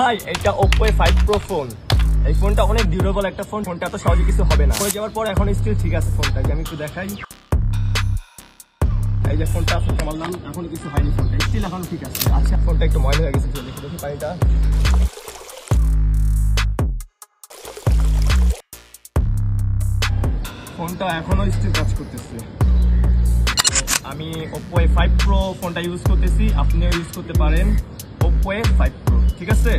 ভাই এটা Oppo A5 Pro phone. এই ফোনটা অনেক ডিউরেবল একটা ফোন, ফোনটা এত সহজে কিছু হবে না। হয়ে যাওয়ার পর এখন স্টিল ঠিক আছে ফোনটা, আমি একটু দেখাই। এই যে ফোনটা ফোনটা মারলাম, এখন কিছু হয়নি, ফোনটা স্টিল এখন ঠিক আছে। আচ্ছা ফোনটা একটু ময়লা হয়ে গেছে, দেখি পানিটা। ফোনটা এখনো স্টিল কাজ করতেছে। আমি Oppo A5 Pro ফোনটা ইউজ করতেছি, আপনিও ইউজ করতে পারেন Oppo A5 Pro, ঠিক আছে।